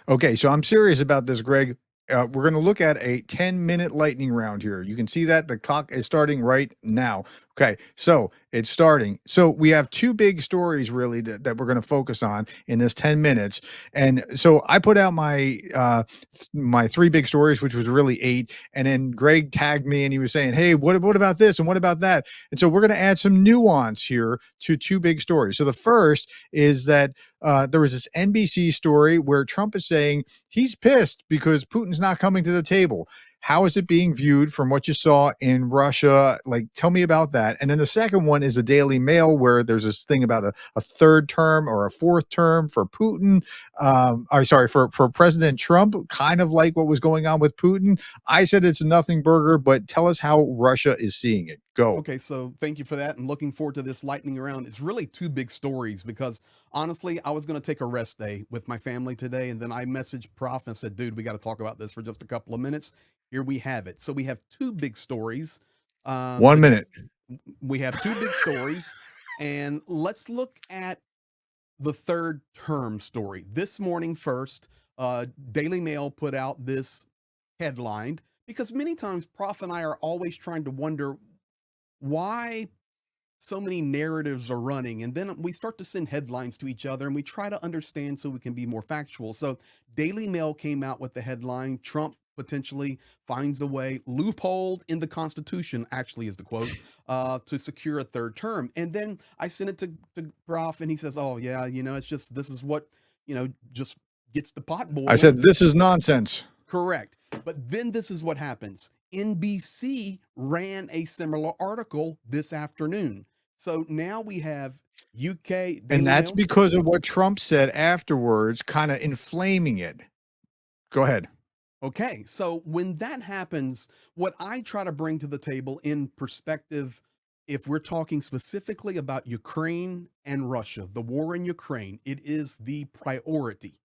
Okay, so I'm serious about this, Greg. We're going to look at a 10-minute lightning round here. You can see that the clock is starting right now. Okay, so it's starting. So we have two big stories really that we're going to focus on in this 10 minutes. And so I put out my three big stories, which was really eight. And then Greg tagged me and he was saying, hey, what about this and what about that? And so we're going to add some nuance here to two big stories. So the first is that there was this NBC story where Trump is saying he's pissed because Putin's not coming to the table. How is it being viewed from what you saw in Russia? Like, tell me about that. And then the second one is the Daily Mail, where there's this thing about a third term or a fourth term for Putin. Or sorry, for President Trump, kind of like what was going on with Putin. I said it's a nothing burger, but tell us how Russia is seeing it. Go. Okay, so thank you for that, and looking forward to this lightning round. It's really two big stories because honestly, I was going to take a rest day with my family today, and then I messaged Prof and said, "Dude, we got to talk about this for just a couple of minutes." Here we have it. So we have two big stories. One The minute. We have two big stories, and let's look at the third term story. This morning, first, Daily Mail put out this headline because many times Prof and I are always trying to wonder why so many narratives are running, and then we start to send headlines to each other and we try to understand so we can be more factual. So Daily Mail came out with the headline, Trump potentially finds a way, loophole in the Constitution, actually is the quote, to secure a third term. And then I sent it to Prof and he says, oh yeah, it's just, this is what, just gets the pot I said boiling. this is nonsense. Correct. But then this is what happens. NBC ran a similar article this afternoon. So now we have UK And Daily that's Mail. because of what Trump said afterwards, kind of inflaming it. Go ahead. Okay. So when that happens, what I try to bring to the table in perspective, if we're talking specifically about Ukraine and Russia, the war in Ukraine, it is the priority.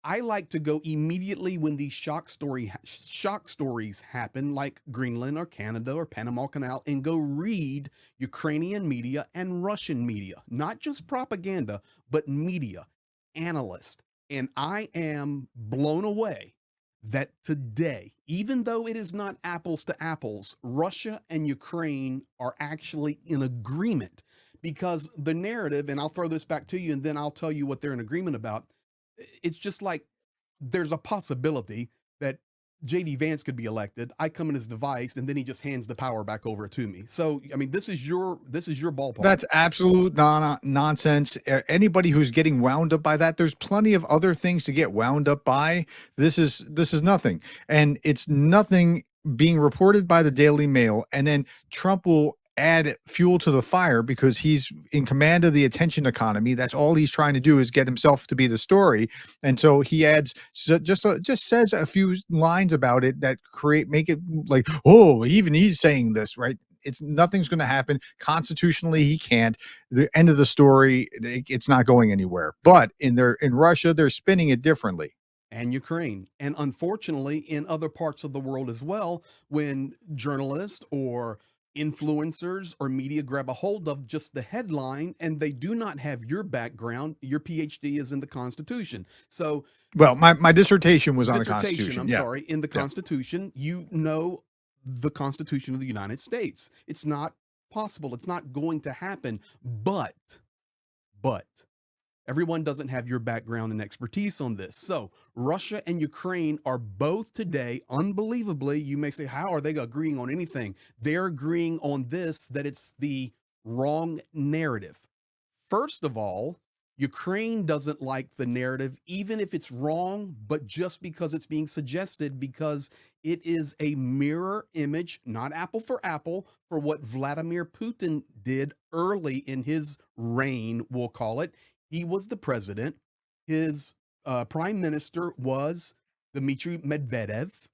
I like to go immediately when these shock stories happen, like Greenland or Canada or Panama Canal, and go read Ukrainian media and Russian media, not just propaganda, but media, analysts. And I am blown away that today, even though it is not apples to apples, Russia and Ukraine are actually in agreement because the narrative, and I'll throw this back to you and then I'll tell you what they're in agreement about. It's just like there's a possibility that JD Vance could be elected. I come in his device and then he just hands the power back over to me. So, I mean, this is your ballpark. That's absolute nonsense. Anybody who's getting wound up by that, there's plenty of other things to get wound up by. This is nothing, and it's nothing being reported by the Daily Mail, and then Trump will add fuel to the fire because he's in command of the attention economy. That's all he's trying to do is get himself to be the story, and so he adds just says a few lines about it that make it like, oh, even he's saying this, right? It's nothing's going to happen constitutionally. He can't. The end of the story. It's not going anywhere. But in Russia, they're spinning it differently. And Ukraine. And unfortunately, in other parts of the world as well, when journalists or influencers or media grab a hold of just the headline and they do not have your background, your PhD is in the Constitution. So Well, my dissertation was on the dissertation, Constitution. I'm Yeah, sorry, in the yeah. Constitution, the Constitution of the United States. It's not possible. It's not going to happen. But everyone doesn't have your background and expertise on this. So Russia and Ukraine are both today, unbelievably, you may say, how are they agreeing on anything? They're agreeing on this, that it's the wrong narrative. First of all, Ukraine doesn't like the narrative, even if it's wrong, but just because it's being suggested, because it is a mirror image, not apple for apple, for what Vladimir Putin did early in his reign, we'll call it. He was the president. His prime minister was Dmitry Medvedev.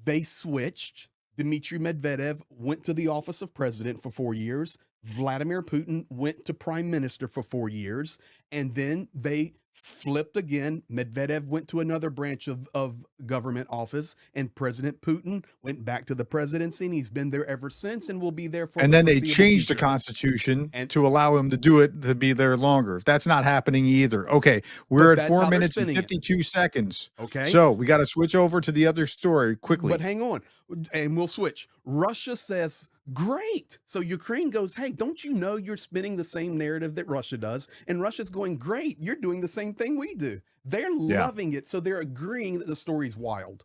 They switched. Dmitry Medvedev went to the office of president for 4 years. Vladimir Putin went to prime minister for 4 years. And then they flipped again. Medvedev went to another branch of government office, and President Putin went back to the presidency, and he's been there ever since and will be there for And the then they foreseeable changed the future. Constitution And to allow him to do it to be there longer. That's not happening either. Okay, we're but at that's 4 how they're minutes and spinning it. 52 seconds. Okay. So we got to switch over to the other story But quickly. hang on, and we'll switch. Russia says, great. So Ukraine goes, hey, don't you know you're spinning the same narrative that Russia does? And Russia's going, great. You're doing the same thing we do. They're Yeah. loving it. So they're agreeing that the story's wild.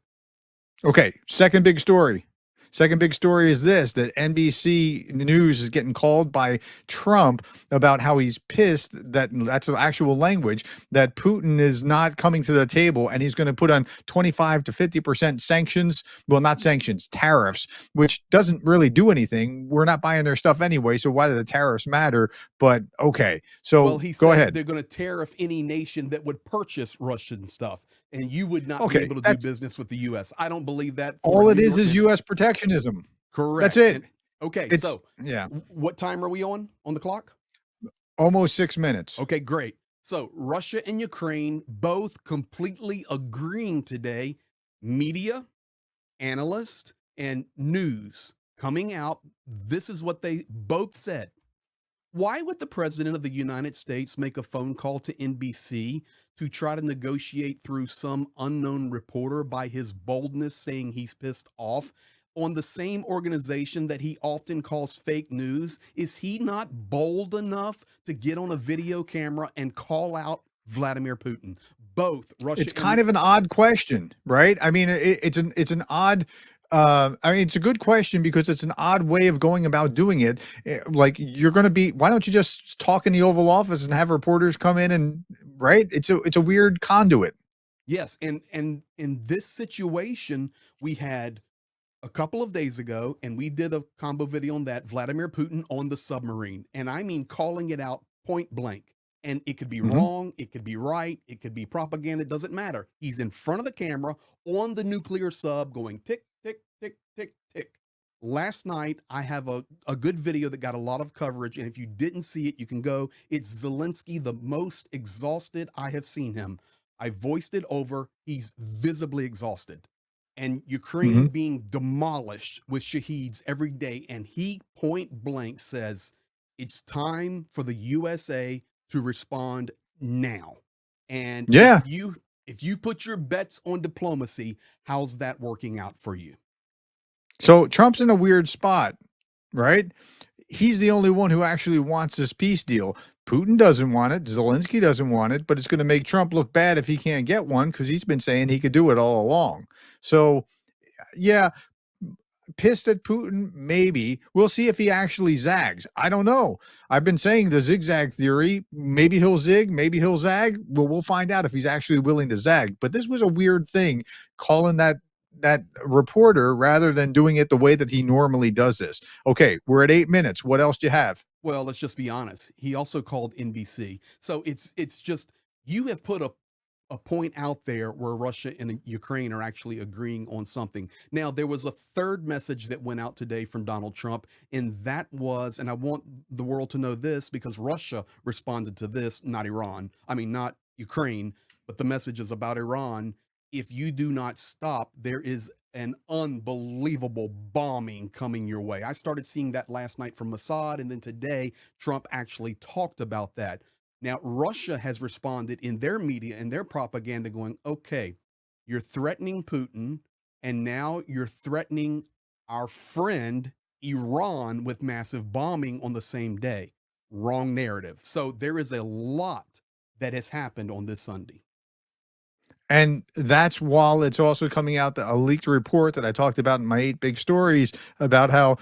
Okay, second big story. Second big story is this, that NBC News is getting called by Trump about how he's pissed that that's the actual language that Putin is not coming to the table and he's going to put on 25 to 50% sanctions. Well, not sanctions, tariffs, which doesn't really do anything. We're not buying their stuff anyway. So why do the tariffs matter? But okay. Well, So he go said ahead. they're going to tariff any nation that would purchase Russian stuff, and you would not be Okay. able to do That's business with the US. I don't believe that for a all it New York is minute. US protectionism. That's Correct. it. And okay, It's so yeah, what time are we on the clock? almost 6 minutes. Okay, great. So Russia and Ukraine both completely agreeing today. Media, analysts, and news coming out. This is what they both said. Why would the president of the United States make a phone call to NBC to try to negotiate through some unknown reporter by his boldness saying he's pissed off on the same organization that he often calls fake news? Is he not bold enough to get on a video camera and call out Vladimir Putin? Both Russia It's and kind of an odd question, right? I mean, it's an odd. I mean, it's a good question because it's an odd way of going about doing it. Like you're going to be. Why don't you just talk in the Oval Office and have reporters come in and right? It's a weird conduit. yes, and in this situation, we had a couple of days ago, and we did a combo video on that, Vladimir Putin on the submarine. And I mean calling it out point blank. And it could be Hmm. wrong, it could be right, it could be propaganda, it doesn't matter. He's in front of the camera on the nuclear sub going tick, tick, tick, tick, tick. Last night, I have a good video that got a lot of coverage. And if you didn't see it, you can go. It's Zelensky, the most exhausted I have seen him. I voiced it over. He's visibly exhausted, and Ukraine Hmm. being demolished with shaheeds every day. And he point blank says, it's time for the USA to respond now. And Yeah. if you put your bets on diplomacy, how's that working out for you? So Trump's in a weird spot, right? He's the only one who actually wants this peace deal. Putin doesn't want it. Zelensky doesn't want it, but it's going to make Trump look bad if he can't get one because he's been saying he could do it all along. So, yeah, pissed at Putin? Maybe. We'll see if he actually zags. I don't know. I've been saying the zigzag theory. Maybe he'll zig, maybe he'll zag. Well, we'll find out if he's actually willing to zag. But this was a weird thing calling that reporter rather than doing it the way that he normally does this. Okay, we're at 8 minutes. What else do you have? Well, let's just be honest. He also called NBC. So it's just you have put a point out there where Russia and Ukraine are actually agreeing on something. Now, there was a third message that went out today from Donald Trump, and that was, and I want the world to know this because Russia responded to this, not Iran. I mean, not Ukraine, but the message is about Iran. If you do not stop, there is an unbelievable bombing coming your way. I started seeing that last night from Mossad, and then today, Trump actually talked about that. Now, Russia has responded in their media and their propaganda going, okay, you're threatening Putin, and now you're threatening our friend Iran with massive bombing on the same day. Wrong narrative. So there is a lot that has happened on this Sunday. And that's while it's also coming out a leaked report that I talked about in my 8 big stories about how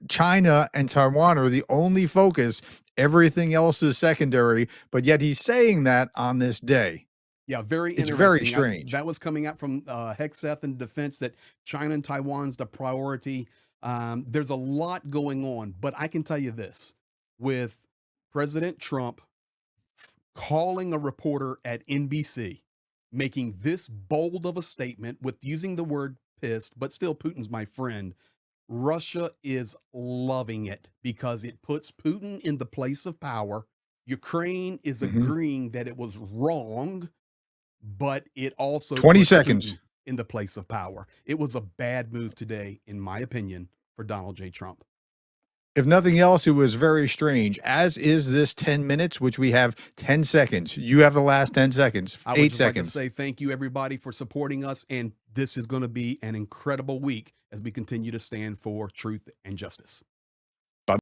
China and Taiwan are the only focus. Everything else is secondary, but yet he's saying that on this day. Yeah, very It's very interesting. strange. That was coming out from Hegseth and Defense that China and Taiwan's the priority. There's a lot going on, but I can tell you this with President Trump calling a reporter at NBC, making this bold of a statement with using the word pissed, but still Putin's my friend. Russia is loving it because it puts Putin in the place of power. Ukraine is Mhm. agreeing that it was wrong, but it also 20 puts seconds. Putin in the place of power. It was a bad move today, in my opinion, for Donald J. Trump. If nothing else, it was very strange, as is this 10 minutes, which we have 10 seconds. You have the last 10 seconds, I would 8 just like to seconds. say thank you, everybody, for supporting us. And this is going to be an incredible week as we continue to stand for truth and justice.